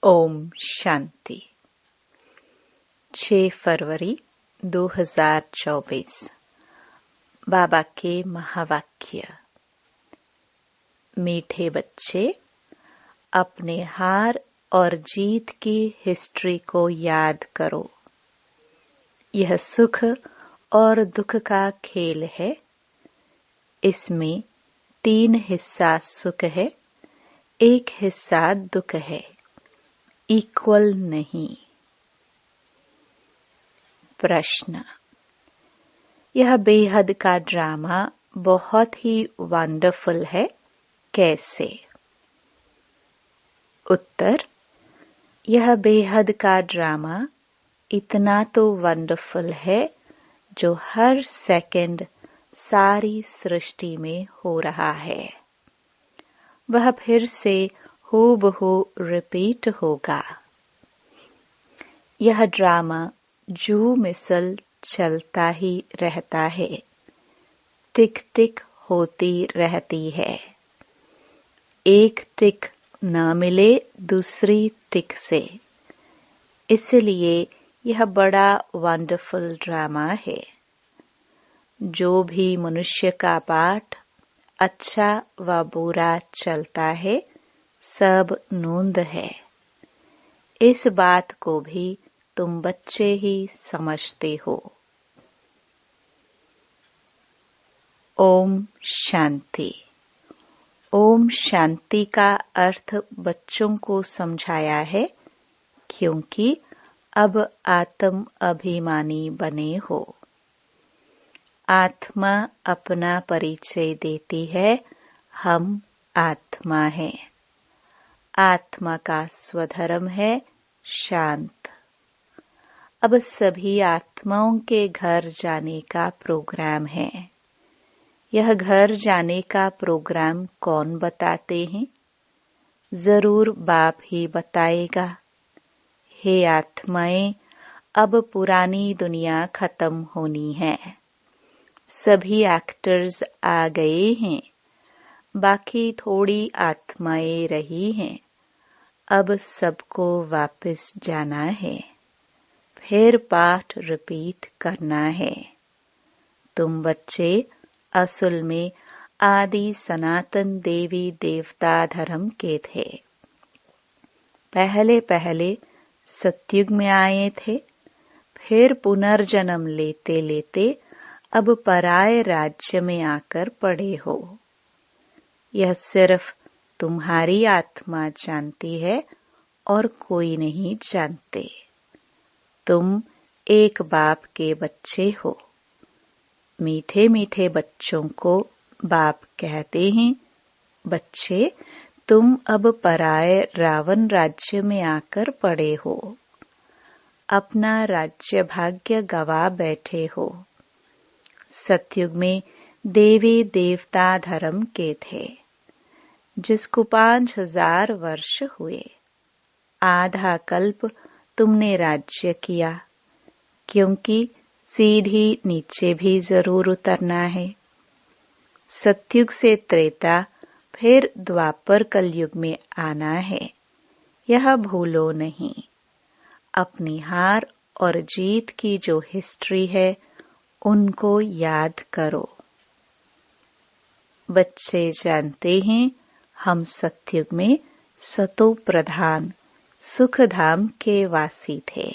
ओम शांति। 6 फरवरी 2024। बाबा के महावाक्य। मीठे बच्चे, अपने हार और जीत की हिस्ट्री को याद करो। यह सुख और दुख का खेल है। इसमें 3 हिस्सा सुख है, 1 हिस्सा दुख है। इक्वल नहीं। प्रश्न। यह बेहद का ड्रामा बहुत ही वंडरफुल है, कैसे? उत्तर। यह बेहद का ड्रामा इतना तो वंडरफुल है जो हर सेकंड सारी सृष्टि में हो रहा है। वह फिर से हूबहू रिपीट होगा। यह ड्रामा जू मिसल चलता ही रहता है, टिक टिक होती रहती है। एक टिक न मिले दूसरी टिक से, इसलिए यह बड़ा वंडरफुल ड्रामा है। जो भी मनुष्य का पाठ अच्छा व बुरा चलता है, सब नोंद है। इस बात को भी तुम बच्चे ही समझते हो। ओम शांति। ओम शांति का अर्थ बच्चों को समझाया है, क्योंकि अब आत्म अभिमानी बने हो। आत्मा अपना परिचय देती है, हम आत्मा हैं। आत्मा का स्वधर्म है शांत। अब सभी आत्माओं के घर जाने का प्रोग्राम है। यह घर जाने का प्रोग्राम कौन बताते हैं? जरूर बाप ही बताएगा। हे आत्माएं, अब पुरानी दुनिया खत्म होनी है। सभी एक्टर्स आ गए हैं, बाकी थोड़ी आत्माएं रही हैं। अब सबको वापस जाना है, फिर पाठ रिपीट करना है। तुम बच्चे असल में आदि सनातन देवी देवता धर्म के थे। पहले पहले सतयुग में आए थे, फिर पुनर्जन्म लेते लेते अब पराये राज्य में आकर पड़े हो। यह सिर्फ तुम्हारी आत्मा जानती है और कोई नहीं जानते। तुम एक बाप के बच्चे हो। मीठे मीठे बच्चों को बाप कहते हैं, बच्चे तुम अब पराये रावण राज्य में आकर पड़े हो। अपना राज्य भाग्य गवा बैठे हो। सतयुग में देवी देवता धर्म के थे, जिसको 5000 वर्ष हुए। आधा कल्प तुमने राज्य किया, क्योंकि सीधी नीचे भी जरूर उतरना है। सतयुग से त्रेता, फिर द्वापर कलयुग में आना है। यह भूलो नहीं। अपनी हार और जीत की जो हिस्ट्री है, उनको याद करो। बच्चे जानते हैं, हम सतयुग में सतो प्रधान सुखधाम के वासी थे।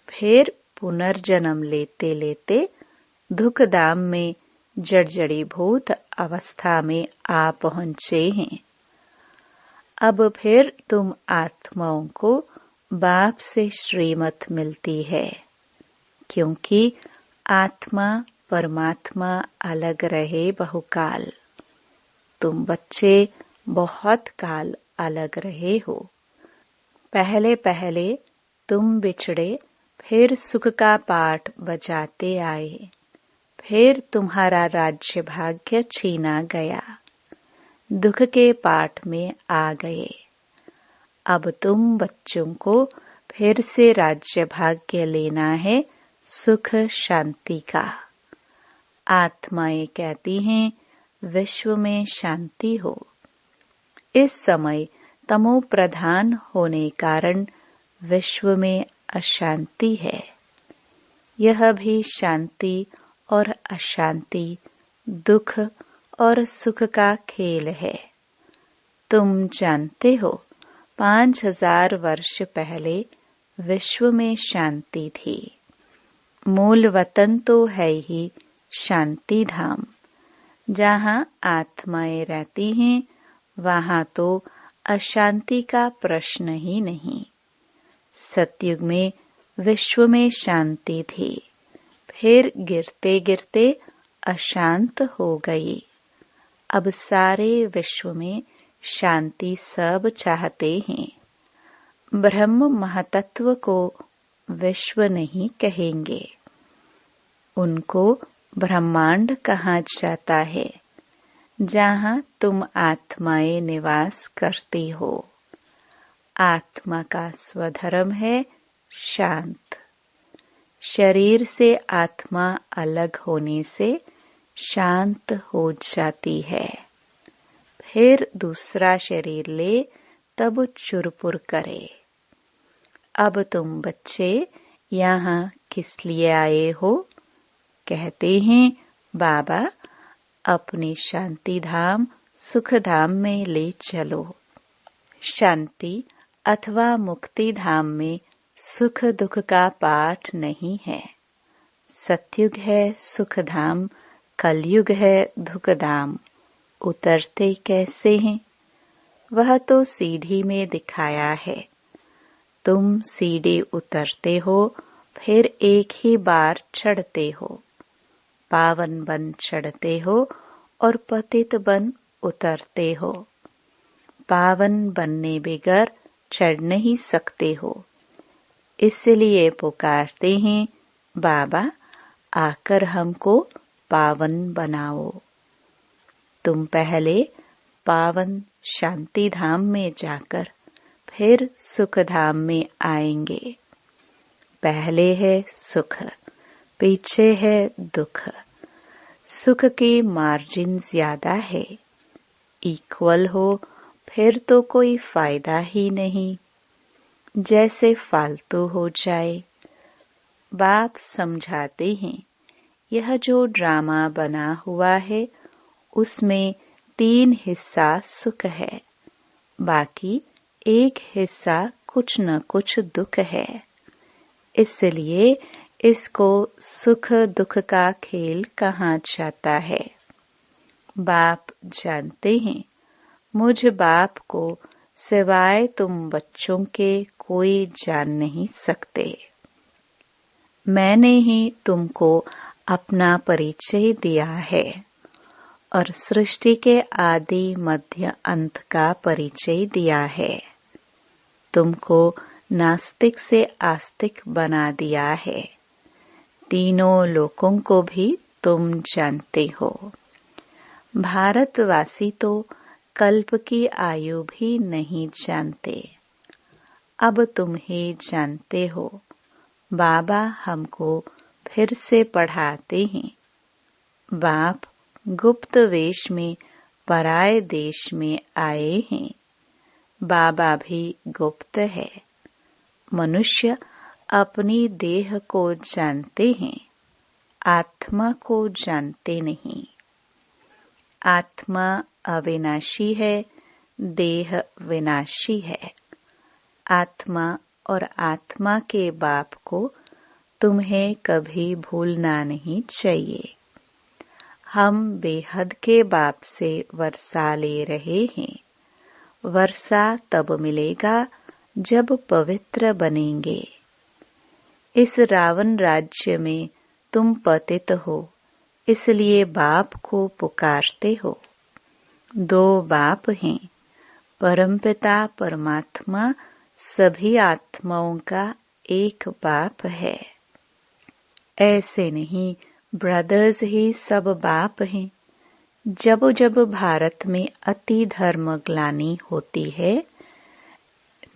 फिर पुनर्जन्म लेते लेते दुखधाम में जड़जड़ीभूत अवस्था में आ पहुंचे हैं। अब फिर तुम आत्माओं को बाप से श्रीमत मिलती है, क्योंकि आत्मा परमात्मा अलग रहे बहुकाल। तुम बच्चे बहुत काल अलग रहे हो। पहले पहले तुम बिछड़े, फिर सुख का पाठ बजाते आए। फिर तुम्हारा राज्य भाग्य छीना गया। दुख के पाठ में आ गए। अब तुम बच्चों को फिर से राज्य भाग्य लेना है, सुख शांति का। आत्माएं कहती हैं, विश्व में शांति हो। इस समय तमो प्रधान होने कारण विश्व में अशांति है। यह भी शांति और अशांति, दुख और सुख का खेल है। तुम जानते हो 5000 वर्ष पहले विश्व में शांति थी। मूल वतन तो है ही शांति धाम। जहाँ आत्माएं रहती हैं वहाँ तो अशांति का प्रश्न ही नहीं। सतयुग में विश्व में शांति थी, फिर गिरते गिरते अशांत हो गई। अब सारे विश्व में शांति सब चाहते हैं। ब्रह्म महतत्व को विश्व नहीं कहेंगे, उनको ब्रह्मांड कहा जाता है, जहाँ तुम आत्माएं निवास करती हो। आत्मा का स्वधर्म है शांत। शरीर से आत्मा अलग होने से शांत हो जाती है। फिर दूसरा शरीर ले तब चुरपुर करे। अब तुम बच्चे यहाँ किस लिए आए हो? कहते हैं बाबा अपने शांति धाम सुख धाम में ले चलो। शांति अथवा मुक्ति धाम में सुख दुख का पाठ नहीं है। सतयुग है सुख धाम, कलयुग है दुख धाम। उतरते कैसे हैं? वह तो सीढ़ी में दिखाया है। तुम सीढ़ी उतरते हो, फिर एक ही बार चढ़ते हो। पावन बन चढ़ते हो और पतित बन उतरते हो। पावन बनने बगैर चढ़ नहीं सकते हो। इसलिए पुकारते हैं बाबा आकर हमको पावन बनाओ। तुम पहले पावन शांति धाम में जाकर फिर सुख धाम में आएंगे। पहले है सुख, पीछे है दुख। सुख की मार्जिन ज्यादा है। इक्वल हो फिर तो कोई फायदा ही नहीं, जैसे फालतू हो जाए। बाप समझाते हैं यह जो ड्रामा बना हुआ है उसमें 3 हिस्सा सुख है, बाकी 1 हिस्सा कुछ न कुछ दुख है। इसलिए इसको सुख दुख का खेल कहा जाता है। बाप जानते हैं मुझ बाप को सिवाय तुम बच्चों के कोई जान नहीं सकते। मैंने ही तुमको अपना परिचय दिया है और सृष्टि के आदि मध्य अंत का परिचय दिया है। तुमको नास्तिक से आस्तिक बना दिया है। तीनों लोकों को भी तुम जानते हो। भारतवासी तो कल्प की आयु भी नहीं जानते। अब तुम ही जानते हो। बाबा हमको फिर से पढ़ाते हैं। बाप गुप्त वेश में पराये देश में आए हैं। बाबा भी गुप्त है। मनुष्य अपनी देह को जानते हैं, आत्मा को जानते नहीं। आत्मा अविनाशी है, देह विनाशी है। आत्मा और आत्मा के बाप को तुम्हें कभी भूलना नहीं चाहिए। हम बेहद के बाप से वर्षा ले रहे हैं। वर्षा तब मिलेगा जब पवित्र बनेंगे। इस रावण राज्य में तुम पतित हो, इसलिए बाप को पुकारते हो। 2 बाप हैं, परमपिता परमात्मा सभी आत्माओं का एक बाप है। ऐसे नहीं ब्रदर्स ही सब बाप हैं। जब जब भारत में अति धर्म ग्लानि होती है,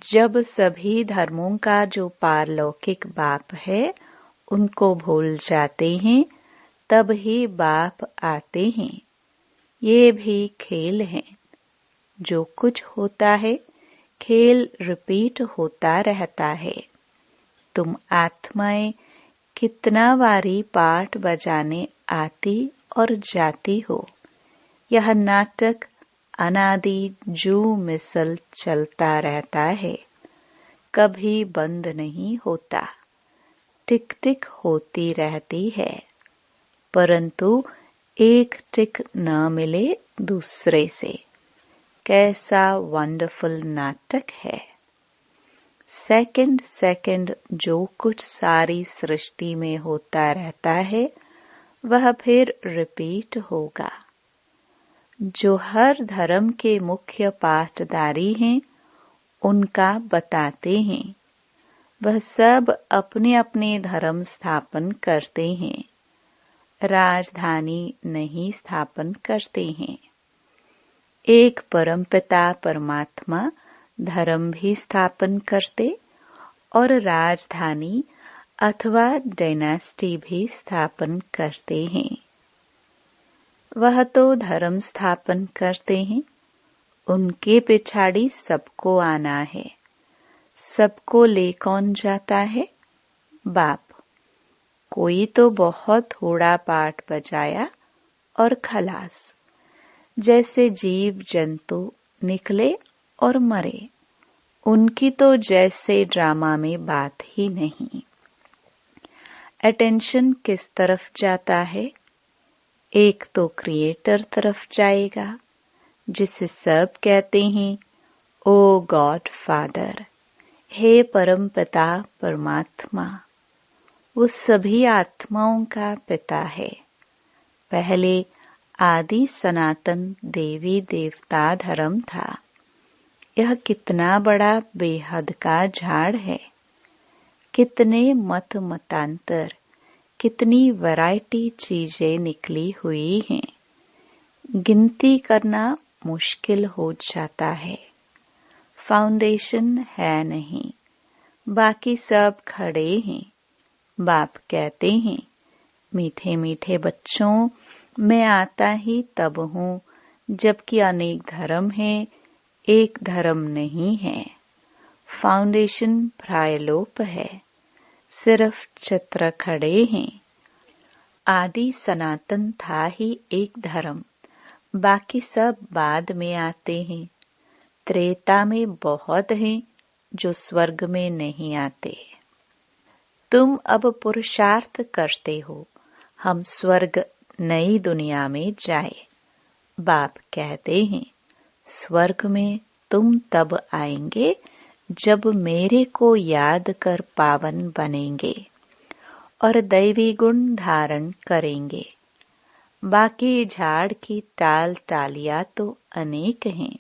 जब सभी धर्मों का जो पारलौकिक बाप है उनको भूल जाते हैं, तब ही बाप आते हैं। ये भी खेल है। जो कुछ होता है खेल रिपीट होता रहता है। तुम आत्माएं कितना बारी पाठ बजाने आती और जाती हो। यह नाटक अनादि जू मिसल चलता रहता है, कभी बंद नहीं होता। टिक टिक होती रहती है, परंतु एक टिक न मिले दूसरे से। कैसा वंडरफुल नाटक है। सेकंड सेकंड जो कुछ सारी सृष्टि में होता रहता है वह फिर रिपीट होगा। जो हर धर्म के मुख्य पाठधारी हैं उनका बताते हैं। वह सब अपने अपने धर्म स्थापन करते हैं, राजधानी नहीं स्थापन करते हैं। एक परमपिता परमात्मा धर्म भी स्थापन करते और राजधानी अथवा डायनेस्टी भी स्थापन करते हैं। वह तो धर्म स्थापन करते हैं, उनके पिछाड़ी सबको आना है। सबको ले कौन जाता है? बाप। कोई तो बहुत थोड़ा पाठ बजाया और खलास। जैसे जीव जंतु निकले और मरे, उनकी तो जैसे ड्रामा में बात ही नहीं। अटेंशन किस तरफ जाता है? एक तो क्रिएटर तरफ जाएगा, जिसे सब कहते हैं ओ गॉड फादर, हे परमपिता परमात्मा। वो सभी आत्माओं का पिता है। पहले आदि सनातन देवी देवता धर्म था। यह कितना बड़ा बेहद का झाड़ है। कितने मत मतांतर, कितनी वैरायटी चीजें निकली हुई हैं। गिनती करना मुश्किल हो जाता है। फाउंडेशन है नहीं, बाकी सब खड़े हैं। बाप कहते हैं, मीठे मीठे बच्चों, मैं आता ही तब हूँ जबकि अनेक धर्म हैं, एक धर्म नहीं है। फाउंडेशन प्रायलोप है, सिर्फ चित्र खड़े हैं। आदि सनातन था ही एक धर्म, बाकी सब बाद में आते हैं। त्रेता में बहुत हैं जो स्वर्ग में नहीं आते। तुम अब पुरुषार्थ करते हो हम स्वर्ग नई दुनिया में जाए। बाप कहते हैं, स्वर्ग में तुम तब आएंगे जब मेरे को याद कर पावन बनेंगे और दैवी गुण धारण करेंगे। बाकी झाड़ की टाल टालियां तो अनेक हैं।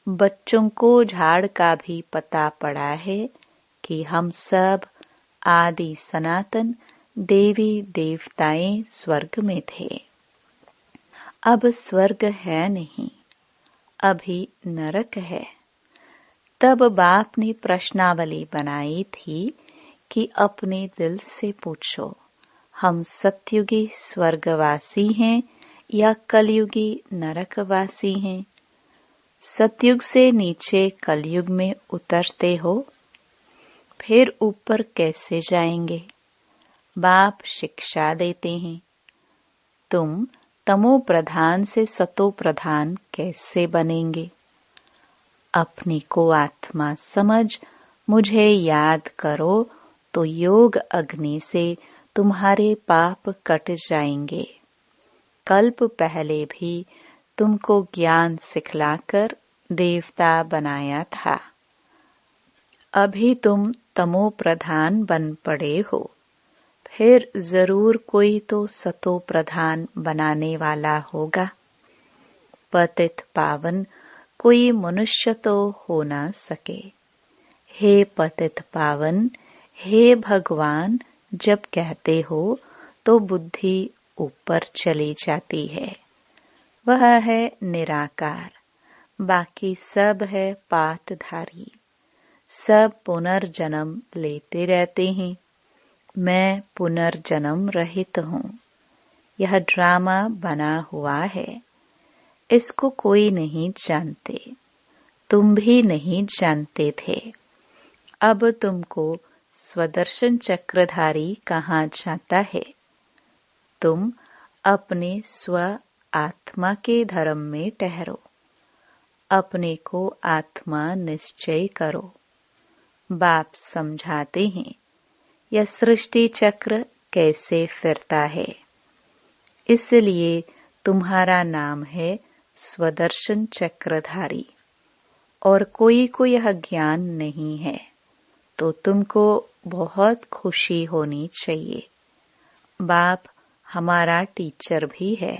बच्चों को झाड़ का भी पता पड़ा है कि हम सब आदि सनातन देवी देवताएं स्वर्ग में थे। अब स्वर्ग है नहीं, अभी नरक है। तब बाप ने प्रश्नावली बनाई थी कि अपने दिल से पूछो, हम सतयुगी स्वर्गवासी हैं या कलयुगी नरकवासी हैं? सतयुग से नीचे कलयुग में उतरते हो, फिर ऊपर कैसे जाएंगे? बाप शिक्षा देते हैं, तुम तमो प्रधान से सतो प्रधान कैसे बनेंगे? अपने को आत्मा समझ मुझे याद करो तो योग अग्नि से तुम्हारे पाप कट जाएंगे। कल्प पहले भी तुमको ज्ञान सिखलाकर देवता बनाया था। अभी तुम तमो प्रधान बन पड़े हो, फिर जरूर कोई तो सतो प्रधान बनाने वाला होगा। पतित पावन कोई मनुष्य तो हो ना सके। हे पतित पावन, हे भगवान जब कहते हो तो बुद्धि ऊपर चली जाती है। वह है निराकार, बाकी सब है पाठधारी। सब पुनर्जन्म लेते रहते हैं। मैं पुनर्जन्म रहित हूँ। यह ड्रामा बना हुआ है, इसको कोई नहीं जानते। तुम भी नहीं जानते थे। अब तुमको स्वदर्शन चक्रधारी कहा जाता है। तुम अपने स्व आत्मा के धर्म में ठहरो, अपने को आत्मा निश्चय करो। बाप समझाते हैं यह सृष्टि चक्र कैसे फिरता है। इसलिए तुम्हारा नाम है स्वदर्शन चक्रधारी। और कोई को यह ज्ञान नहीं है तो तुमको बहुत खुशी होनी चाहिए। बाप हमारा टीचर भी है।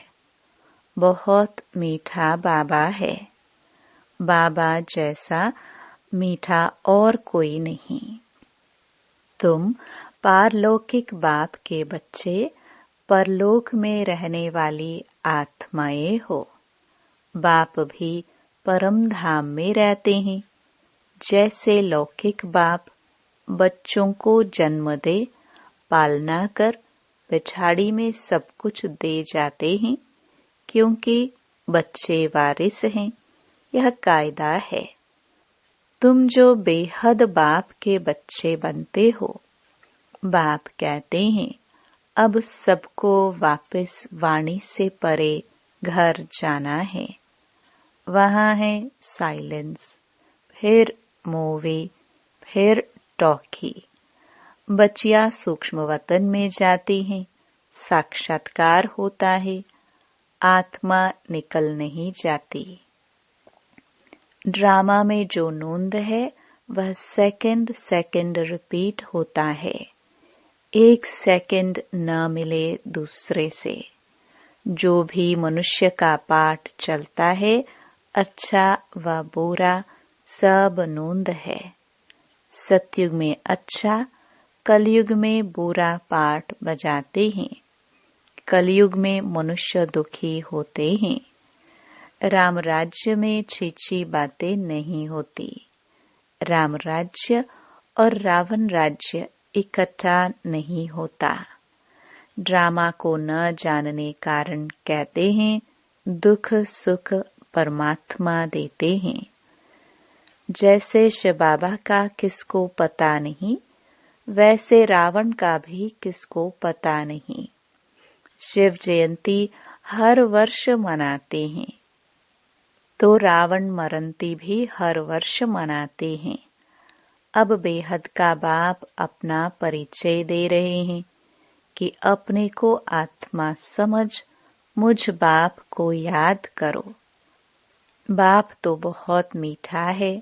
बहुत मीठा बाबा है। बाबा जैसा मीठा और कोई नहीं। तुम पारलौकिक बाप के बच्चे, परलोक में रहने वाली आत्माएं हो। बाप भी परम धाम में रहते हैं। जैसे लौकिक बाप बच्चों को जन्म दे, पालना कर पिछाड़ी में सब कुछ दे जाते हैं, क्योंकि बच्चे वारिस हैं। यह कायदा है। तुम जो बेहद बाप के बच्चे बनते हो, बाप कहते हैं अब सबको वापस वाणी से परे घर जाना है। वहाँ है साइलेंस, फिर मूवी, फिर टॉकी। बच्चियां सूक्ष्म वतन में जाती हैं, साक्षात्कार होता है, आत्मा निकल नहीं जाती। ड्रामा में जो नोंद है वह सेकंड सेकंड रिपीट होता है। एक सेकंड न मिले दूसरे से। जो भी मनुष्य का पाठ चलता है, अच्छा व बुरा सब नोंद है। सतयुग में अच्छा, कलयुग में बुरा पाठ बजाते हैं। कलयुग में मनुष्य दुखी होते हैं। राम राज्य में छीछी बातें नहीं होती। राम राज्य और रावण राज्य इकट्ठा नहीं होता। ड्रामा को न जानने कारण कहते हैं दुख सुख परमात्मा देते हैं। जैसे शिव बाबा का किसको पता नहीं, वैसे रावण का भी किसको पता नहीं। शिव जयंती हर वर्ष मनाते हैं, तो रावण मरंती भी हर वर्ष मनाते हैं। अब बेहद का बाप अपना परिचय दे रहे हैं कि अपने को आत्मा समझ मुझ बाप को याद करो। बाप तो बहुत मीठा है।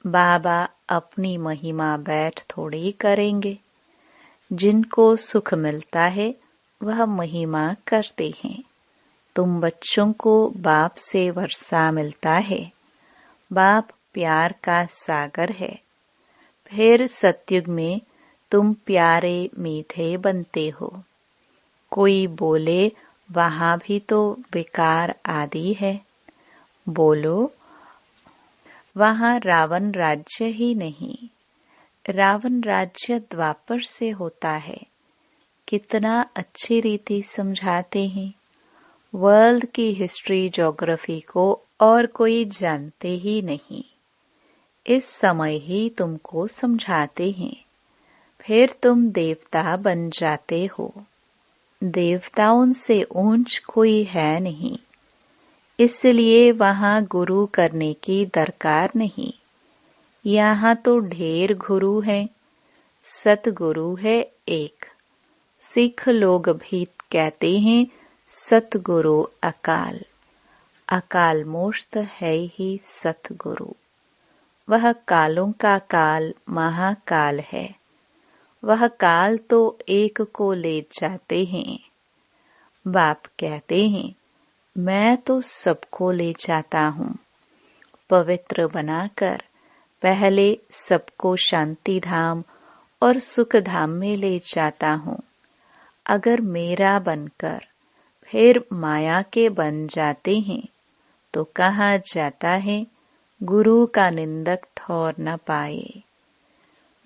बाबा अपनी महिमा बैठ थोड़ी करेंगे। जिनको सुख मिलता है वह महिमा करते हैं। तुम बच्चों को बाप से वर्षा मिलता है। बाप प्यार का सागर है। फिर सतयुग में तुम प्यारे मीठे बनते हो। कोई बोले वहाँ भी तो विकार आदि है। बोलो वहाँ रावण राज्य ही नहीं। रावण राज्य द्वापर से होता है। कितना अच्छी रीति समझाते हैं। वर्ल्ड की हिस्ट्री ज्योग्राफी को और कोई जानते ही नहीं। इस समय ही तुमको समझाते हैं। फिर तुम देवता बन जाते हो। देवताओं से ऊंच कोई है नहीं, इसलिए वहाँ गुरु करने की दरकार नहीं। यहाँ तो ढेर गुरु हैं, सतगुरु है एक। सिख लोग भी कहते हैं सतगुरु अकाल। अकाल मूर्त है ही सतगुरु। वह कालों का काल महाकाल है। वह काल तो एक को ले जाते हैं। बाप कहते हैं मैं तो सबको ले जाता हूँ। पवित्र बनाकर पहले सबको शांति धाम और सुख धाम में ले जाता हूँ। अगर मेरा बनकर फिर माया के बन जाते हैं तो कहा जाता है गुरु का निंदक ठौर न पाए।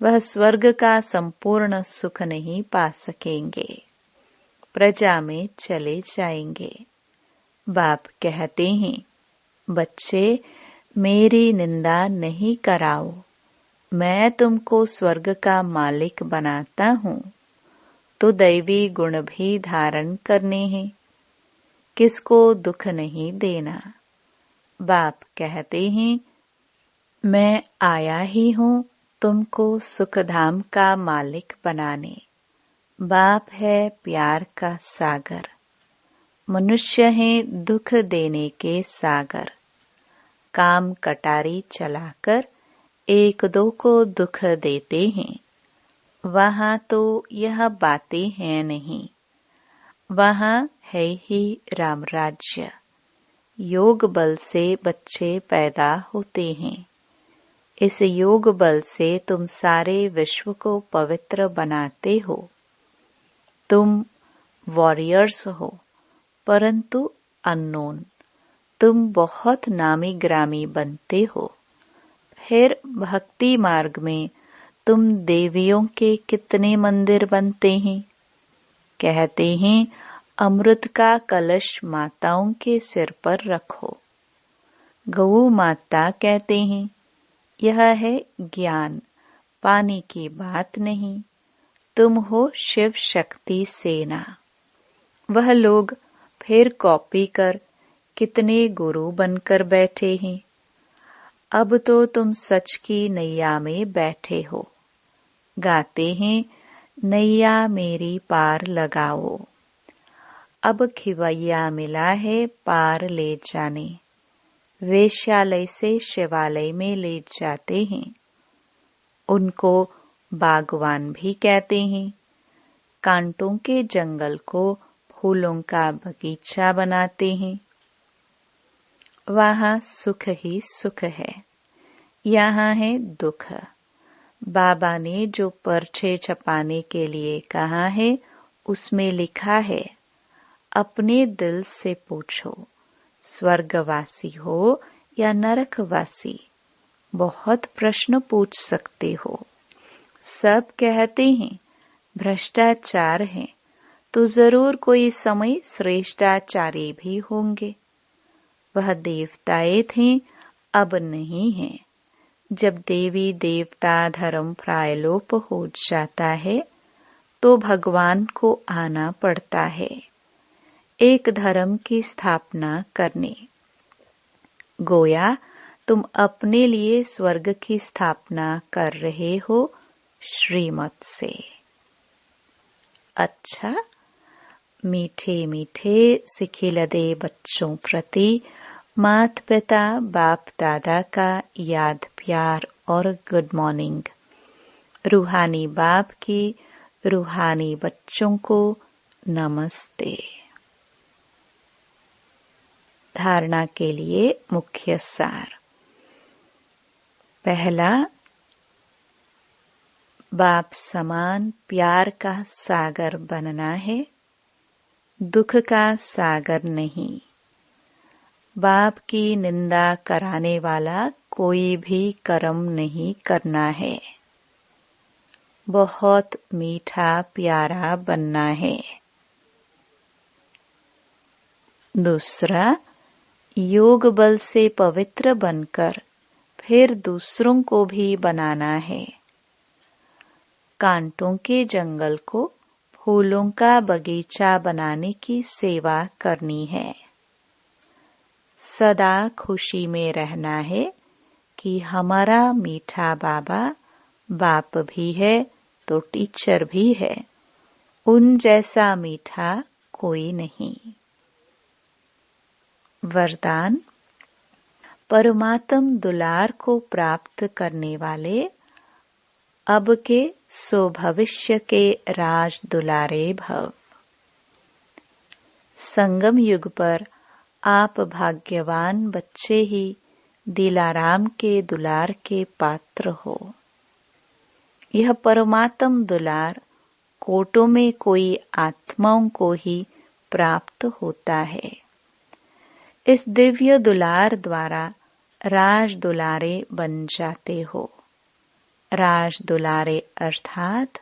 वह स्वर्ग का संपूर्ण सुख नहीं पा सकेंगे, प्रजा में चले जाएंगे। बाप कहते हैं बच्चे मेरी निंदा नहीं कराओ, मैं तुमको स्वर्ग का मालिक बनाता हूँ, तो दैवी गुण भी धारण करने हैं, किसको दुख नहीं देना। बाप कहते हैं, मैं आया ही हूँ तुमको सुखधाम का मालिक बनाने। बाप है प्यार का सागर, मनुष्य है दुख देने के सागर। काम कटारी चलाकर एक दो को दुख देते हैं, वहाँ तो यह बातें हैं नहीं, वहाँ है ही राम राज्य। योग बल से बच्चे पैदा होते हैं, इस योग बल से तुम सारे विश्व को पवित्र बनाते हो। तुम वॉरियर्स हो, परंतु अननोन। तुम बहुत नामी ग्रामी बनते हो। फिर भक्ति मार्ग में तुम देवियों के कितने मंदिर बनते हैं। कहते हैं, अमृत का कलश माताओं के सिर पर रखो। गौ माता कहते हैं, यह है ज्ञान, पाने की बात नहीं। तुम हो शिव शक्ति सेना। वह लोग फिर कॉपी कर कितने गुरु बनकर बैठे हैं। अब तो तुम सच की नैया में बैठे हो। गाते हैं, नैया मेरी पार लगाओ। अब खिवैया मिला है पार ले जाने। वेश्यालय से शिवालय में ले जाते हैं। उनको बागवान भी कहते हैं। कांटों के जंगल को फूलों का बगीचा बनाते हैं। वहाँ सुख ही सुख है, यहाँ है दुख। बाबा ने जो पर्चे छपाने के लिए कहा है, उसमें लिखा है, अपने दिल से पूछो, स्वर्गवासी हो या नरकवासी। बहुत प्रश्न पूछ सकते हो। सब कहते हैं भ्रष्टाचार है, तो जरूर कोई समय श्रेष्ठाचारी भी होंगे। वह देवताएं थे, अब नहीं है। जब देवी देवता धर्म प्रायलोप हो जाता है, तो भगवान को आना पड़ता है एक धर्म की स्थापना करने। गोया तुम अपने लिए स्वर्ग की स्थापना कर रहे हो श्रीमत से। अच्छा, मीठे मीठे सिखिलदे बच्चों प्रति माता पिता बाप दादा का याद प्यार और गुड मॉर्निंग। रूहानी बाप की रूहानी बच्चों को नमस्ते। धारणा के लिए मुख्य सार। पहला, बाप समान प्यार का सागर बनना है, दुख का सागर नहीं। बाप की निंदा कराने वाला कोई भी कर्म नहीं करना है। बहुत मीठा प्यारा बनना है। दूसरा, योग बल से पवित्र बनकर फिर दूसरों को भी बनाना है। कांटों के जंगल को फूलों का बगीचा बनाने की सेवा करनी है। सदा खुशी में रहना है कि हमारा मीठा बाबा बाप भी है तो टीचर भी है, उन जैसा मीठा कोई नहीं। वरदान। परमात्म दुलार को प्राप्त करने वाले अब के सो भविष्य के राज दुलारे भव। संगम युग पर आप भाग्यवान बच्चे ही दिलाराम के दुलार के पात्र हो। यह परमात्म दुलार कोटों में कोई आत्माओं को ही प्राप्त होता है। इस दिव्य दुलार द्वारा राज दुलारे बन जाते हो। राज दुलारे अर्थात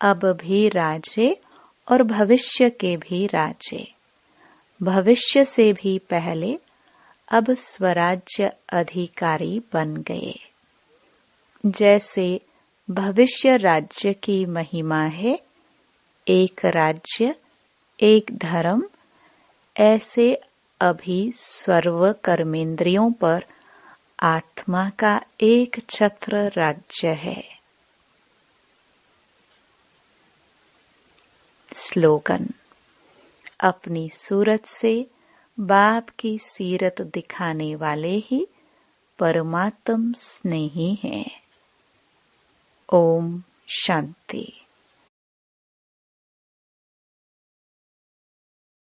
अब भी राजे और भविष्य के भी राजे। भविष्य से भी पहले अब स्वराज्य अधिकारी बन गए। जैसे भविष्य राज्य की महिमा है, एक राज्य एक धर्म, ऐसे अभी सर्व कर्मेंद्रियों पर आत्मा का एक छत्र राज्य है। स्लोगन: अपनी सूरत से बाप की सीरत दिखाने वाले ही परमात्म स्नेही हैं। ओम शांति।